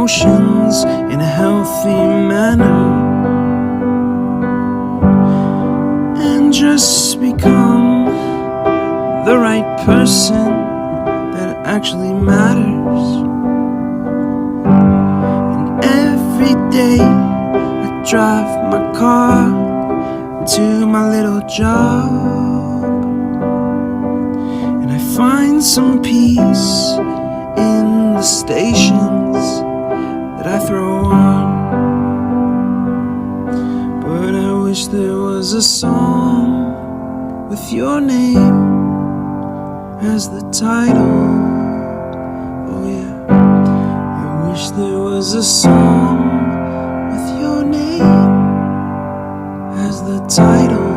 emotions in a healthy manner, and just become the right person that actually matters. And every day I drive my car to my little job, and I find some peace in the stations that I throw on. But I wish there was a song with your name as the title. Oh yeah, I wish there was a song with your name as the title.